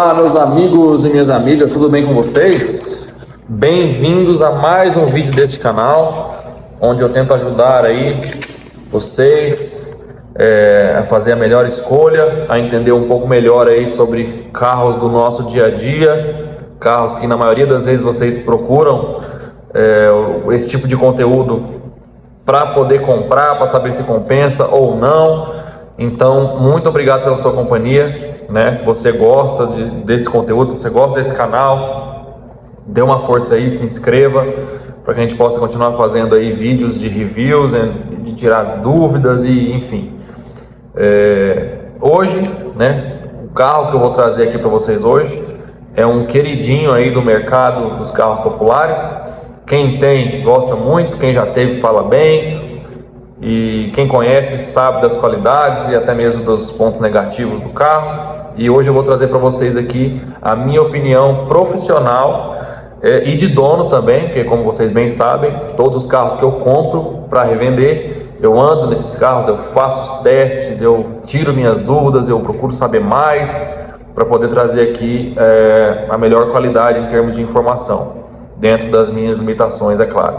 Olá, meus amigos e minhas amigas, tudo bem com vocês? Bem-vindos a mais um vídeo deste canal, onde eu tento ajudar aí vocês a fazer a melhor escolha, a entender um pouco melhor aí sobre carros do nosso dia a dia, carros que na maioria das vezes vocês procuram esse tipo de conteúdo para poder comprar, para saber se compensa ou não. Então, muito obrigado pela sua companhia, né? Se você gosta desse conteúdo, se você gosta desse canal, dê uma força aí, se inscreva, para que a gente possa continuar fazendo aí vídeos de reviews, de tirar dúvidas e enfim. Hoje, né, o carro que eu vou trazer aqui para vocês hoje é um queridinho aí do mercado dos carros populares. Quem tem, gosta muito, quem já teve, fala bem. E quem conhece sabe das qualidades e até mesmo dos pontos negativos do carro. E hoje eu vou trazer para vocês aqui a minha opinião profissional e de dono também, porque como vocês bem sabem, todos os carros que eu compro para revender, eu ando nesses carros, eu faço os testes, eu tiro minhas dúvidas, eu procuro saber mais para poder trazer aqui a melhor qualidade em termos de informação, dentro das minhas limitações, é claro.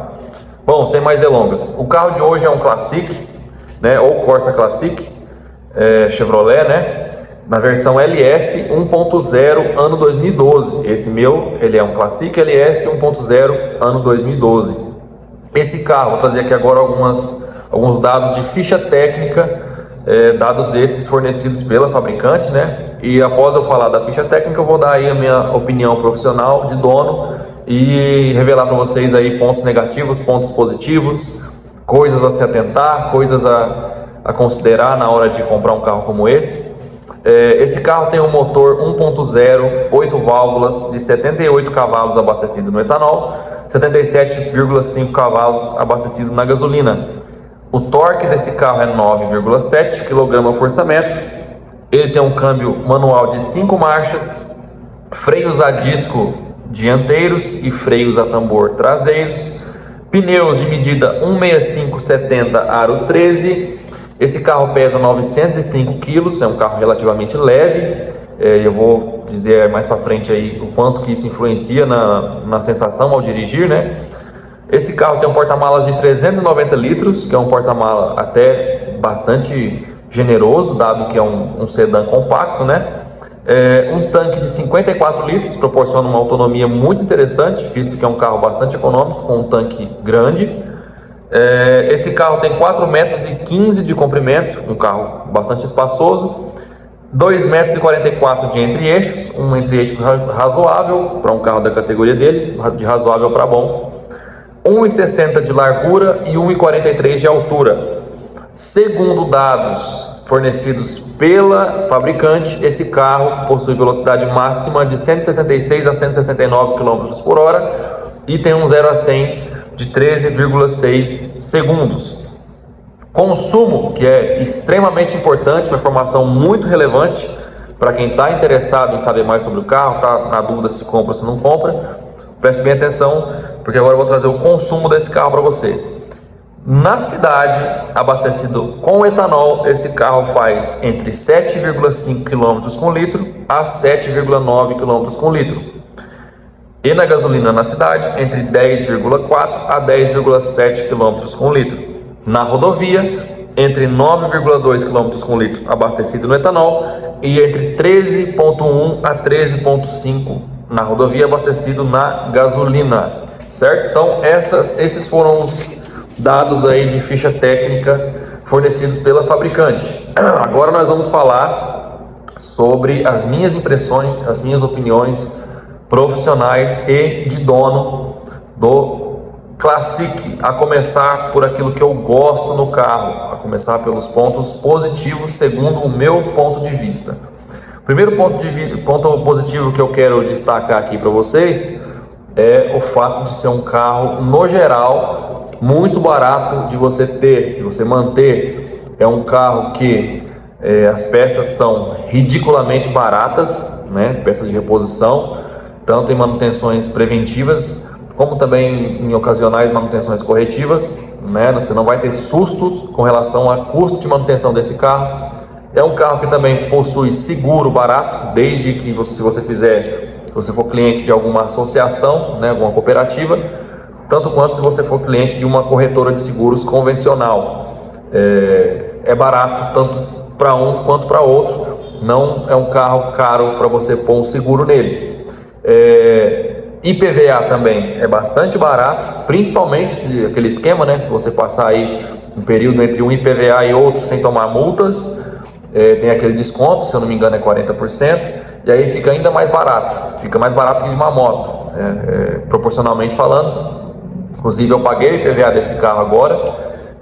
Bom, sem mais delongas, o carro de hoje é um Classic, né, ou Corsa Classic, Chevrolet, né, na versão LS 1.0 ano 2012. Esse meu, ele é um Classic LS 1.0 ano 2012. Esse carro, vou trazer aqui agora alguns dados de ficha técnica, dados esses fornecidos pela fabricante, né, e após eu falar da ficha técnica, eu vou dar aí a minha opinião profissional de dono e revelar para vocês aí pontos negativos, pontos positivos, coisas a se atentar, coisas a considerar na hora de comprar um carro como esse. Esse carro tem um motor 1.0, 8 válvulas de 78 cavalos abastecido no etanol, 77,5 cavalos abastecido na gasolina. O torque desse carro é 9,7 kgfm. Ele tem um câmbio manual de 5 marchas, freios a disco dianteiros e freios a tambor traseiros, pneus de medida 165/70 aro 13. Esse carro pesa 905 kg, é um carro relativamente leve. Eu vou dizer mais para frente aí o quanto que isso influencia na sensação ao dirigir, né? Esse carro tem um porta-malas de 390 litros, que é um porta-malas até bastante generoso, dado que é um sedã compacto, né? Um tanque de 54 litros proporciona uma autonomia muito interessante, visto que é um carro bastante econômico, com um tanque grande. Esse carro tem 4,15 metros de comprimento, um carro bastante espaçoso, 2,44 metros de entre-eixos, um entre-eixos razoável para um carro da categoria dele, de razoável para bom, 1,60 de largura e 1,43 de altura. Segundo dados fornecidos pela fabricante, esse carro possui velocidade máxima de 166 a 169 km por hora e tem um 0 a 100 de 13,6 segundos. Consumo, que é extremamente importante, uma informação muito relevante para quem está interessado em saber mais sobre o carro, está na dúvida se compra ou se não compra. Preste bem atenção, porque agora eu vou trazer o consumo desse carro para você. Na cidade, abastecido com etanol, esse carro faz entre 7,5 km com litro a 7,9 km com litro. E na gasolina na cidade, entre 10,4 a 10,7 km com litro. Na rodovia, entre 9,2 km com litro abastecido no etanol e entre 13,1 a 13,5 na rodovia abastecido na gasolina, certo? Então esses foram os dados aí de ficha técnica fornecidos pela fabricante. Agora nós vamos falar sobre as minhas impressões, as minhas opiniões profissionais e de dono do Classic, a começar por aquilo que eu gosto no carro, a começar pelos pontos positivos segundo o meu ponto de vista. O primeiro ponto positivo que eu quero destacar aqui para vocês é o fato de ser um carro, no geral, muito barato de você ter, de você manter. É um carro que as peças são ridiculamente baratas, né? Peças de reposição, tanto em manutenções preventivas, como também em ocasionais manutenções corretivas, né? Você não vai ter sustos com relação a custo de manutenção desse carro. É um carro que também possui seguro barato, desde que se você for cliente de alguma associação, né, alguma cooperativa, tanto quanto se você for cliente de uma corretora de seguros convencional. É barato tanto para um quanto para outro, não é um carro caro para você pôr um seguro nele. IPVA também é bastante barato, principalmente aquele esquema, né, se você passar aí um período entre um IPVA e outro sem tomar multas, tem aquele desconto, se eu não me engano é 40%, e aí fica ainda mais barato, fica mais barato que de uma moto, proporcionalmente falando. Inclusive eu paguei o IPVA desse carro agora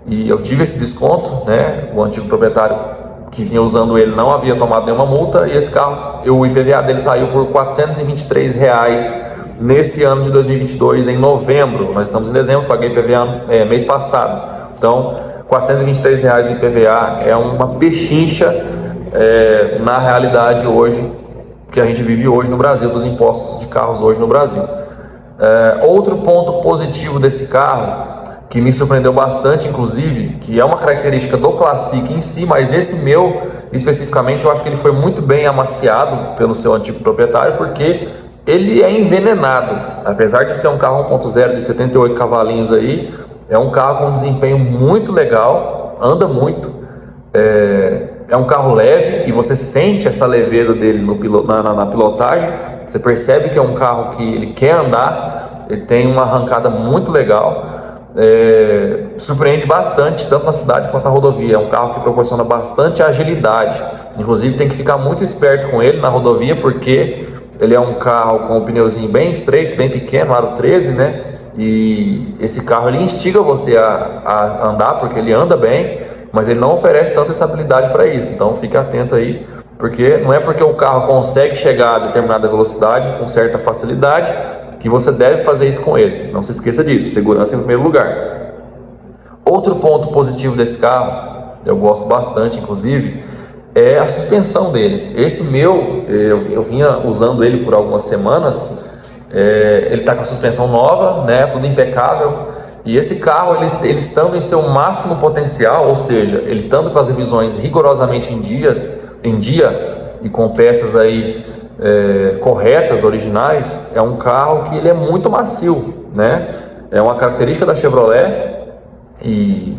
e eu tive esse desconto, né? O antigo proprietário que vinha usando ele não havia tomado nenhuma multa, e esse carro, o IPVA dele saiu por R$ 423 nesse ano de 2022, em novembro. Nós estamos em dezembro, paguei IPVA mês passado. Então, R$ 423 o IPVA é uma pechincha na realidade hoje, que a gente vive hoje no Brasil, dos impostos de carros hoje no Brasil. Outro ponto positivo desse carro, que me surpreendeu bastante, inclusive, que é uma característica do Classic em si, mas esse meu especificamente eu acho que ele foi muito bem amaciado pelo seu antigo proprietário, porque ele é envenenado. Apesar de ser um carro 1.0 de 78 cavalinhos aí, é um carro com um desempenho muito legal, anda muito, é um carro leve e você sente essa leveza dele na pilotagem. Você percebe que é um carro que ele quer andar, ele tem uma arrancada muito legal, surpreende bastante, tanto na cidade quanto na rodovia. É um carro que proporciona bastante agilidade, inclusive tem que ficar muito esperto com ele na rodovia, porque ele é um carro com um pneuzinho bem estreito, bem pequeno, aro 13, né? E esse carro ele instiga você a andar, porque ele anda bem, mas ele não oferece tanta estabilidade para isso. Então fique atento aí, porque não é porque o carro consegue chegar a determinada velocidade com certa facilidade que você deve fazer isso com ele. Não se esqueça disso, segurança em primeiro lugar. Outro ponto positivo desse carro, eu gosto bastante inclusive, é a suspensão dele. Esse meu, eu vinha usando ele por algumas semanas, ele está com a suspensão nova, né, tudo impecável. E esse carro, ele estando em seu máximo potencial, ou seja, ele estando com as revisões rigorosamente em dia e com peças aí corretas, originais, é um carro que ele é muito macio, né? É uma característica da Chevrolet, e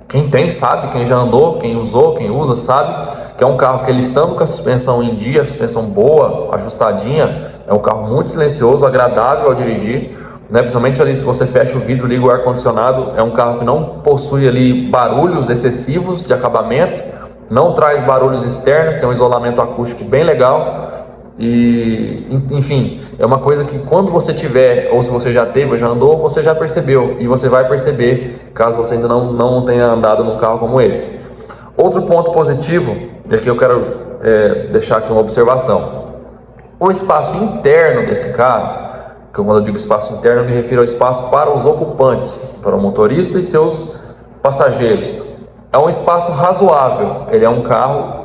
quem tem sabe, quem já andou, quem usou, quem usa sabe que é um carro que ele estando com a suspensão em dia, a suspensão boa, ajustadinha, é um carro muito silencioso, agradável ao dirigir, né? Principalmente ali se você fecha o vidro, liga o ar-condicionado, é um carro que não possui ali barulhos excessivos de acabamento, não traz barulhos externos, tem um isolamento acústico bem legal. E enfim, é uma coisa que quando você tiver, ou se você já teve ou já andou, você já percebeu, e você vai perceber caso você ainda não tenha andado num carro como esse. Outro ponto positivo, e aqui eu quero deixar aqui uma observação: o espaço interno desse carro, que quando eu digo espaço interno eu me refiro ao espaço para os ocupantes, para o motorista e seus passageiros. É um espaço razoável, ele é um carro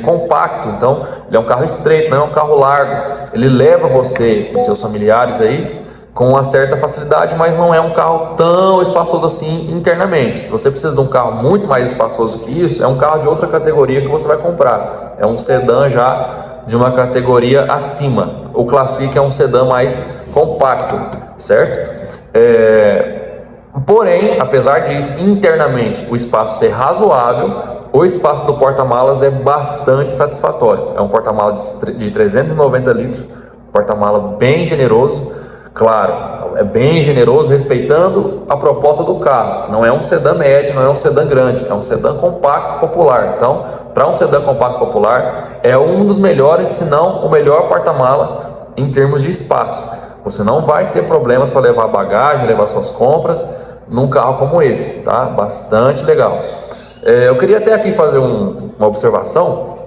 compacto, então ele é um carro estreito, não é um carro largo, ele leva você e seus familiares aí com uma certa facilidade, mas não é um carro tão espaçoso assim internamente. Se você precisa de um carro muito mais espaçoso que isso, é um carro de outra categoria que você vai comprar, é um sedã já de uma categoria acima. O Classic é um sedã mais compacto, certo? Porém, apesar disso, internamente o espaço ser razoável, o espaço do porta-malas é bastante satisfatório. É um porta-malas de 390 litros, porta-malas bem generoso. Claro, é bem generoso, respeitando a proposta do carro. Não é um sedã médio, não é um sedã grande, é um sedã compacto popular. Então, para um sedã compacto popular, é um dos melhores, se não o melhor porta-mala em termos de espaço. Você não vai ter problemas para levar bagagem, levar suas compras num carro como esse, tá? Bastante legal. Eu queria até aqui fazer uma observação.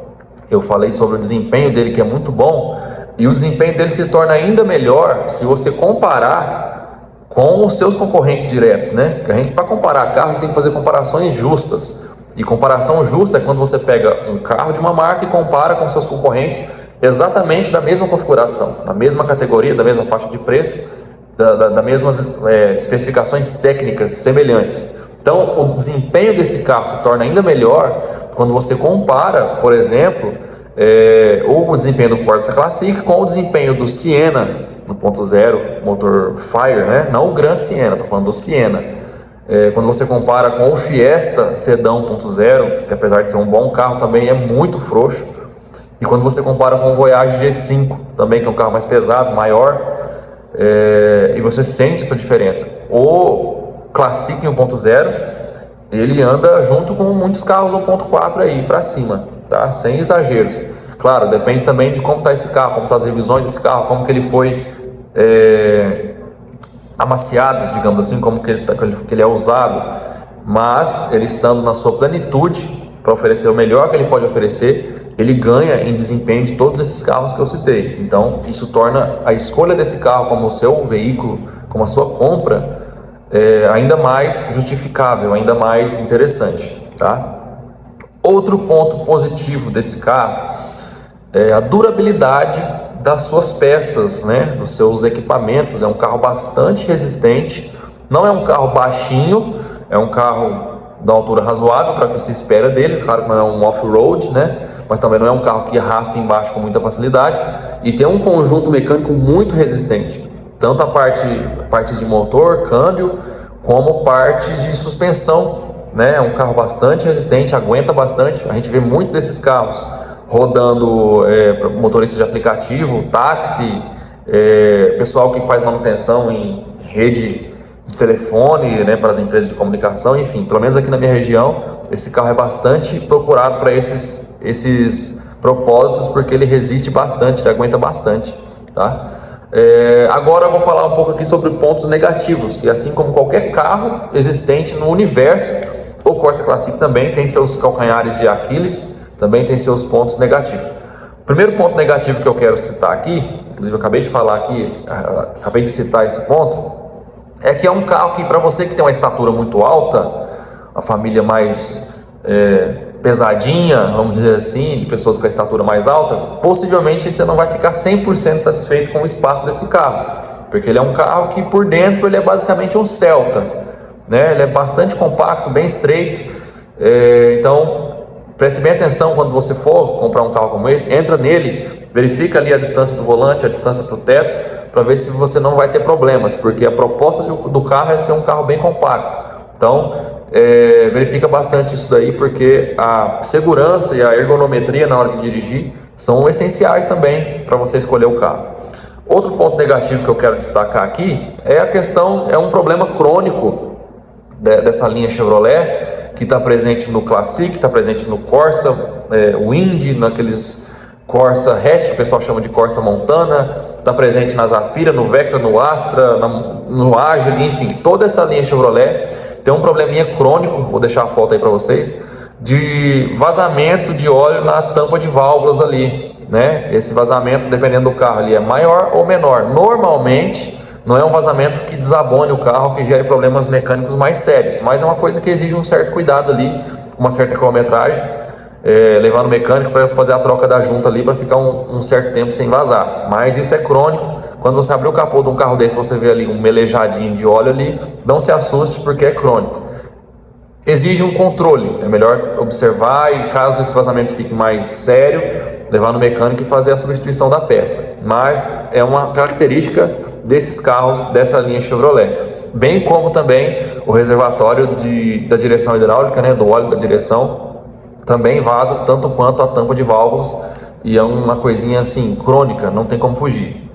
Eu falei sobre o desempenho dele, que é muito bom, e o desempenho dele se torna ainda melhor se você comparar com os seus concorrentes diretos, né? Porque a gente, para comparar carros, tem que fazer comparações justas. E comparação justa é quando você pega um carro de uma marca e compara com seus concorrentes exatamente da mesma configuração, da mesma categoria, da mesma faixa de preço, das mesmas especificações técnicas semelhantes. Então, o desempenho desse carro se torna ainda melhor quando você compara, por exemplo, o desempenho do Corsa Classic com o desempenho do Siena 1.0, motor Fire, né? Não o Gran Siena, estou falando do Siena. Quando você compara com o Fiesta Sedã 1.0, que apesar de ser um bom carro, também é muito frouxo. E quando você compara com o Voyage G5, também que é um carro mais pesado, maior, e você sente essa diferença. O Classic 1.0, ele anda junto com muitos carros 1.4 aí para cima, tá? Sem exageros. Claro, depende também de como está esse carro, como estão as revisões desse carro, como que ele foi amaciado, digamos assim, como que ele é usado. Mas ele estando na sua plenitude para oferecer o melhor que ele pode oferecer, ele ganha em desempenho de todos esses carros que eu citei. Então isso torna a escolha desse carro como o seu veículo, como a sua compra, ainda mais justificável, ainda mais interessante, tá? Outro ponto positivo desse carro é a durabilidade das suas peças, né? Dos seus equipamentos. É um carro bastante resistente, não é um carro baixinho, é um carro da altura razoável para o que se espera dele. Claro que não é um off-road, né? Mas também não é um carro que arrasta embaixo com muita facilidade, e tem um conjunto mecânico muito resistente, tanto a parte de motor, câmbio, como parte de suspensão, né? É um carro bastante resistente, aguenta bastante. A gente vê muito desses carros rodando para motoristas de aplicativo, táxi, pessoal que faz manutenção em rede de telefone, né, para as empresas de comunicação, enfim, pelo menos aqui na minha região, esse carro é bastante procurado para esses propósitos, porque ele resiste bastante, ele aguenta bastante, tá? Agora eu vou falar um pouco aqui sobre pontos negativos, que assim como qualquer carro existente no universo, o Corsa Classic também tem seus calcanhares de Aquiles, também tem seus pontos negativos. O primeiro ponto negativo que eu quero citar aqui, inclusive eu acabei de falar aqui, acabei de citar esse ponto, é que é um carro que, para você que tem uma estatura muito alta, a família mais pesadinha, vamos dizer assim, de pessoas com a estatura mais alta, possivelmente você não vai ficar 100% satisfeito com o espaço desse carro, porque ele é um carro que por dentro ele é basicamente um Celta, né? Ele é bastante compacto, bem estreito, então preste bem atenção quando você for comprar um carro como esse, entra nele, verifica ali a distância do volante, a distância para o teto, para ver se você não vai ter problemas, porque a proposta do carro é ser um carro bem compacto. Então, verifica bastante isso daí, porque a segurança e a ergonometria na hora de dirigir são essenciais também para você escolher o carro. Outro ponto negativo que eu quero destacar aqui é a questão, é um problema crônico dessa linha Chevrolet, que está presente no Classic, está presente no Corsa, Wind, naqueles Corsa hatch, o pessoal chama de Corsa Montana, está presente na Zafira, no Vectra, no Astra, no Agile, enfim, toda essa linha Chevrolet tem um probleminha crônico, vou deixar a foto aí para vocês, de vazamento de óleo na tampa de válvulas ali, né? Esse vazamento, dependendo do carro, ali é maior ou menor. Normalmente não é um vazamento que desabone o carro, que gere problemas mecânicos mais sérios, mas é uma coisa que exige um certo cuidado ali, uma certa quilometragem, levar no mecânico para fazer a troca da junta ali, para ficar um certo tempo sem vazar. Mas isso é crônico. Quando você abrir o capô de um carro desse, você vê ali um melejadinho de óleo ali, não se assuste, porque é crônico. Exige um controle, é melhor observar, e caso esse vazamento fique mais sério, levar no mecânico e fazer a substituição da peça. Mas é uma característica desses carros dessa linha Chevrolet, bem como também o reservatório da direção hidráulica, né, do óleo da direção, também vaza tanto quanto a tampa de válvulas, e é uma coisinha assim crônica, não tem como fugir.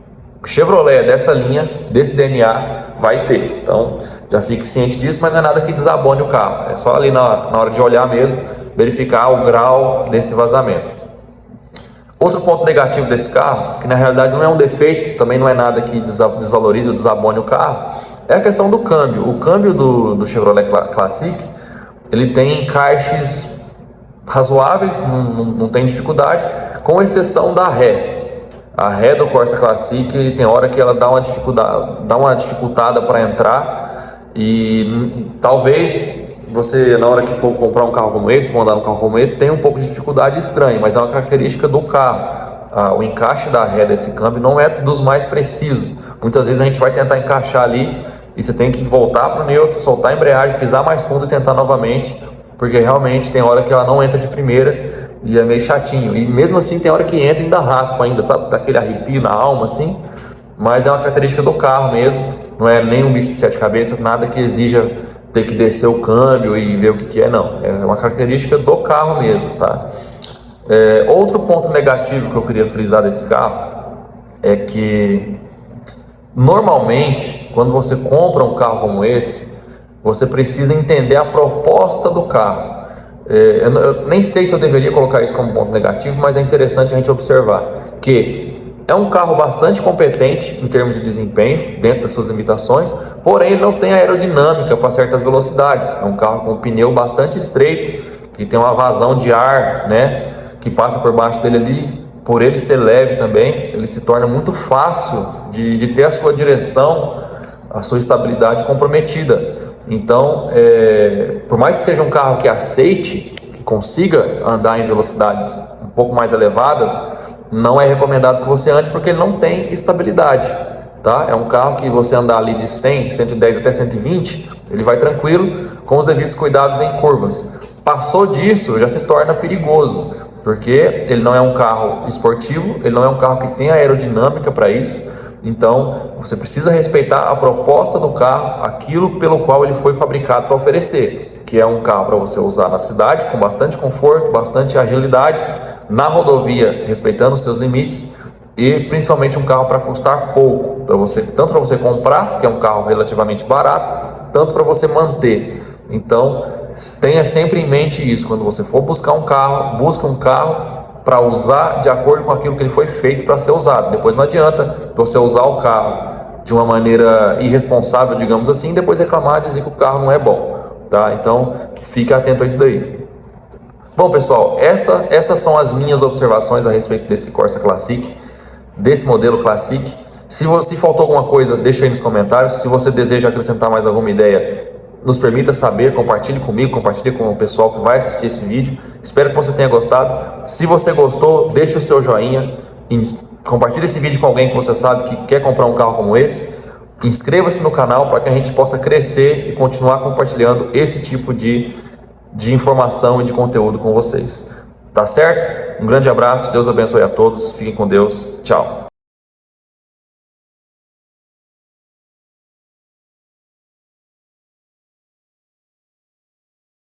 Chevrolet dessa linha, desse DNA, vai ter. Então já fique ciente disso, mas não é nada que desabone o carro, é só ali na hora de olhar mesmo, verificar o grau desse vazamento. Outro ponto negativo desse carro, que na realidade não é um defeito, também não é nada que desvalorize ou desabone o carro, é a questão do câmbio. O câmbio do Chevrolet Classic, ele tem encaixes razoáveis, não tem dificuldade, com exceção da ré. A ré do Corsa Classic tem hora que ela dá uma dificultada para entrar, e talvez você, na hora que for comprar um carro como esse, for andar num carro como esse, tenha um pouco de dificuldade estranha, mas é uma característica do carro. O encaixe da ré desse câmbio não é dos mais precisos. Muitas vezes a gente vai tentar encaixar ali e você tem que voltar para o neutro, soltar a embreagem, pisar mais fundo e tentar novamente, porque realmente tem hora que ela não entra de primeira e é meio chatinho. E mesmo assim tem hora que entra e ainda raspa ainda, sabe? Dá aquele arrepio na alma assim, mas é uma característica do carro mesmo, não é nem um bicho de 7 cabeças, nada que exija ter que descer o câmbio e ver o que é, não. É uma característica do carro mesmo, tá? Outro ponto negativo que eu queria frisar desse carro é que normalmente quando você compra um carro como esse, você precisa entender a proposta do carro. Eu nem sei se eu deveria colocar isso como ponto negativo, mas é interessante a gente observar que é um carro bastante competente em termos de desempenho, dentro das suas limitações, porém ele não tem aerodinâmica para certas velocidades. É um carro com um pneu bastante estreito, que tem uma vazão de ar, né, que passa por baixo dele ali. Por ele ser leve também, ele se torna muito fácil de ter a sua direção, a sua estabilidade comprometida. Então, por mais que seja um carro que aceite, que consiga andar em velocidades um pouco mais elevadas, não é recomendado que você ande porque ele não tem estabilidade, tá? É um carro que você andar ali de 100, 110 até 120, ele vai tranquilo, com os devidos cuidados em curvas. Passou disso, já se torna perigoso, porque ele não é um carro esportivo, ele não é um carro que tem aerodinâmica para isso. Então, você precisa respeitar a proposta do carro, aquilo pelo qual ele foi fabricado para oferecer, que é um carro para você usar na cidade com bastante conforto, bastante agilidade, na rodovia respeitando os seus limites, e principalmente um carro para custar pouco, para você, tanto para você comprar, que é um carro relativamente barato, tanto para você manter. Então, tenha sempre em mente isso, quando você for buscar um carro, busca um carro para usar de acordo com aquilo que ele foi feito para ser usado. Depois não adianta você usar o carro de uma maneira irresponsável, digamos assim, e depois reclamar e dizer que o carro não é bom, tá? Então, fique atento a isso daí. Bom, pessoal, essas são as minhas observações a respeito desse Corsa Classic, desse modelo Classic. Se faltou alguma coisa, deixa aí nos comentários. Se você deseja acrescentar mais alguma ideia, nos permita saber, compartilhe comigo, compartilhe com o pessoal que vai assistir esse vídeo. Espero que você tenha gostado. Se você gostou, deixe o seu joinha, compartilhe esse vídeo com alguém que você sabe que quer comprar um carro como esse. Inscreva-se no canal para que a gente possa crescer e continuar compartilhando esse tipo de informação e de conteúdo com vocês. Tá certo? Um grande abraço, Deus abençoe a todos, fiquem com Deus, tchau.